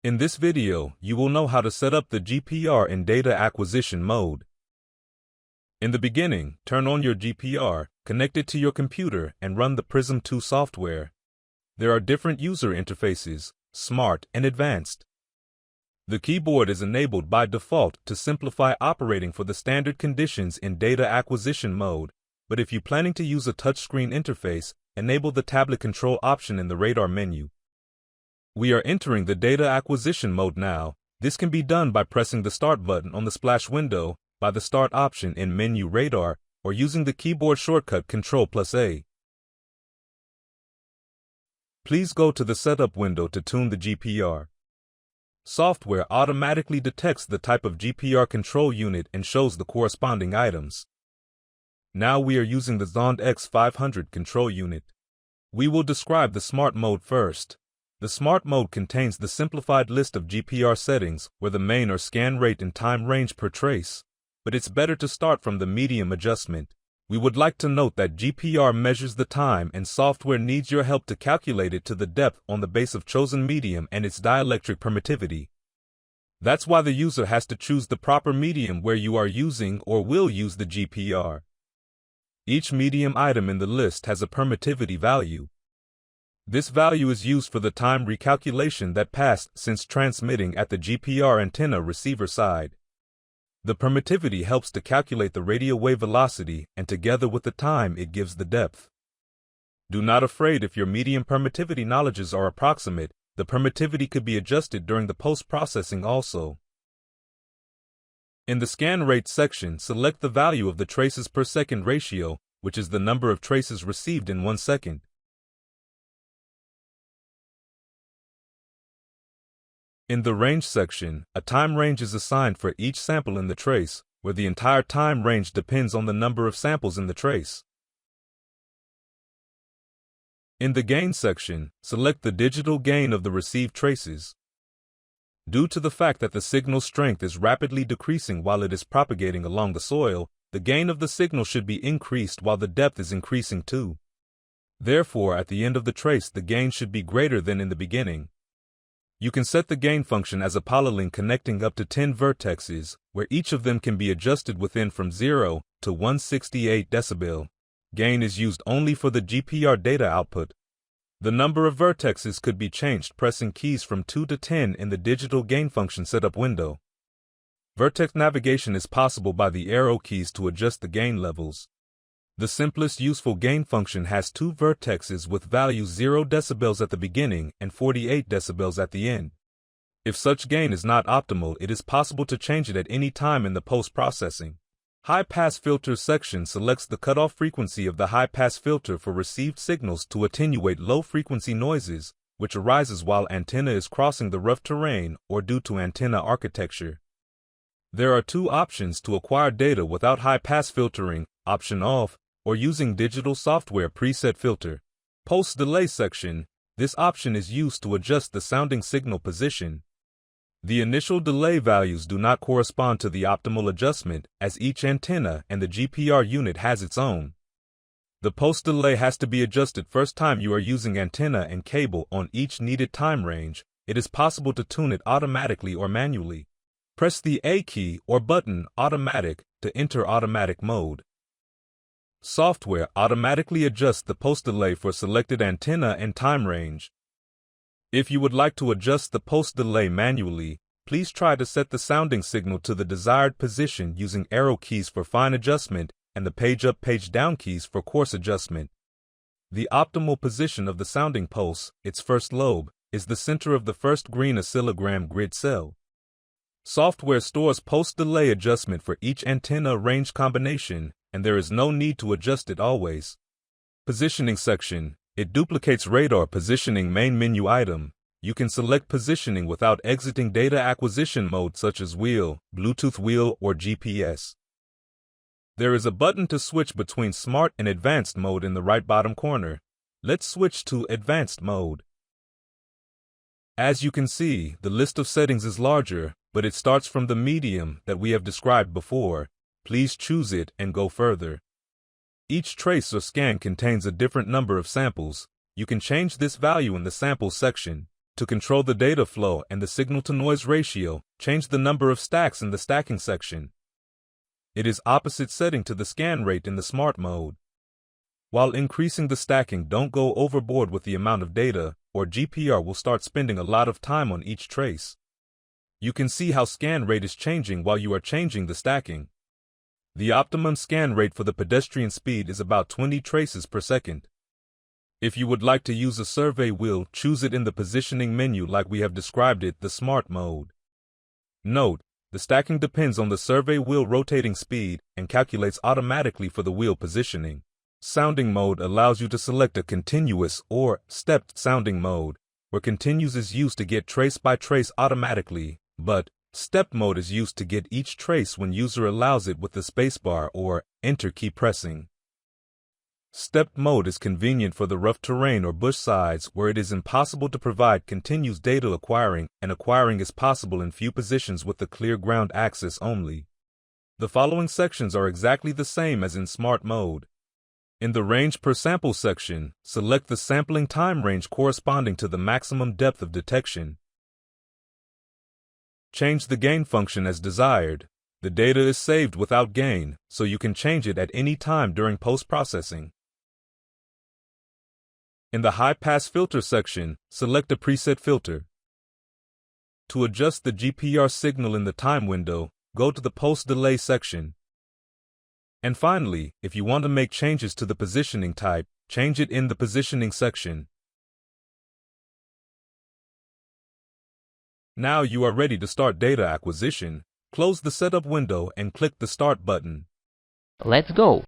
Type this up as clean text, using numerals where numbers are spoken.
In this video, you will know how to set up the GPR in data acquisition mode. In the beginning, turn on your GPR, connect it to your computer, and run the Prism2 software. There are different user interfaces, Smart and Advanced. The keyboard is enabled by default to simplify operating for the standard conditions in data acquisition mode, but if you're planning to use a touchscreen interface, enable the tablet control option in the radar menu. We are entering the data acquisition mode now. This can be done by pressing the Start button on the splash window, by the Start option in Menu Radar, or using the keyboard shortcut Ctrl+A. Please go to the Setup window to tune the GPR. Software automatically detects the type of GPR control unit and shows the corresponding items. Now we are using the Zond X500 control unit. We will describe the Smart mode first. The Smart mode contains the simplified list of GPR settings where the main are scan rate and time range per trace, but it's better to start from the medium adjustment. We would like to note that GPR measures the time and software needs your help to calculate it to the depth on the base of chosen medium and its dielectric permittivity. That's why the user has to choose the proper medium where you are using or will use the GPR. Each medium item in the list has a permittivity value. This value is used for the time recalculation that passed since transmitting at the GPR antenna receiver side. The permittivity helps to calculate the radio wave velocity, and together with the time it gives the depth. Do not afraid if your medium permittivity knowledges are approximate, the permittivity could be adjusted during the post-processing also. In the scan rate section, select the value of the traces per second ratio, which is the number of traces received in 1 second. In the range section, a time range is assigned for each sample in the trace, where the entire time range depends on the number of samples in the trace. In the gain section, select the digital gain of the received traces. Due to the fact that the signal strength is rapidly decreasing while it is propagating along the soil, the gain of the signal should be increased while the depth is increasing too. Therefore, at the end of the trace, the gain should be greater than in the beginning. You can set the gain function as a polylink connecting up to 10 vertexes, where each of them can be adjusted within from 0 to 168 decibel. Gain is used only for the GPR data output. The number of vertexes could be changed pressing keys from 2 to 10 in the digital gain function setup window. Vertex navigation is possible by the arrow keys to adjust the gain levels. The simplest useful gain function has 2 vertexes with values 0 decibels at the beginning and 48 decibels at the end. If such gain is not optimal, it is possible to change it at any time in the post-processing. High-pass filter section selects the cutoff frequency of the high-pass filter for received signals to attenuate low-frequency noises, which arises while antenna is crossing the rough terrain or due to antenna architecture. There are 2 options to acquire data without high-pass filtering, option off, or using digital software preset filter. Post-delay section, this option is used to adjust the sounding signal position. The initial delay values do not correspond to the optimal adjustment, as each antenna and the GPR unit has its own. The post-delay has to be adjusted first time you are using antenna and cable on each needed time range. It is possible to tune it automatically or manually. Press the A key or button Automatic to enter automatic mode. Software automatically adjusts the post-delay for selected antenna and time range. If you would like to adjust the post-delay manually, please try to set the sounding signal to the desired position using arrow keys for fine adjustment and the page up, page down keys for coarse adjustment. The optimal position of the sounding pulse, its first lobe, is the center of the first green oscillogram grid cell. Software stores post-delay adjustment for each antenna range combination, and there is no need to adjust it always. Positioning section, it duplicates radar positioning main menu item. You can select positioning without exiting data acquisition mode such as wheel, Bluetooth wheel, or GPS. There is a button to switch between Smart and Advanced mode in the right bottom corner. Let's switch to Advanced mode. As you can see, the list of settings is larger, but it starts from the medium that we have described before. Please choose it and go further. Each trace or scan contains a different number of samples. You can change this value in the sample section. To control the data flow and the signal-to-noise ratio, change the number of stacks in the stacking section. It is opposite setting to the scan rate in the smart mode. While increasing the stacking, don't go overboard with the amount of data, or GPR will start spending a lot of time on each trace. You can see how scan rate is changing while you are changing the stacking. The optimum scan rate for the pedestrian speed is about 20 traces per second. If you would like to use a survey wheel, choose it in the positioning menu like we have described it, the smart mode. Note, the stacking depends on the survey wheel rotating speed and calculates automatically for the wheel positioning. Sounding mode allows you to select a continuous or stepped sounding mode, where continuous is used to get trace by trace automatically, but stepped mode is used to get each trace when user allows it with the spacebar or enter key pressing. Stepped mode is convenient for the rough terrain or bush sides where it is impossible to provide continuous data acquiring, and acquiring is possible in few positions with the clear ground access only. The following sections are exactly the same as in smart mode. In the range per sample section, select the sampling time range corresponding to the maximum depth of detection. Change the gain function as desired. The data is saved without gain, so you can change it at any time during post-processing. In the high-pass filter section, select a preset filter. To adjust the GPR signal in the time window, go to the post-delay section. And finally, if you want to make changes to the positioning type, change it in the positioning section. Now you are ready to start data acquisition. Close the setup window and click the Start button. Let's go!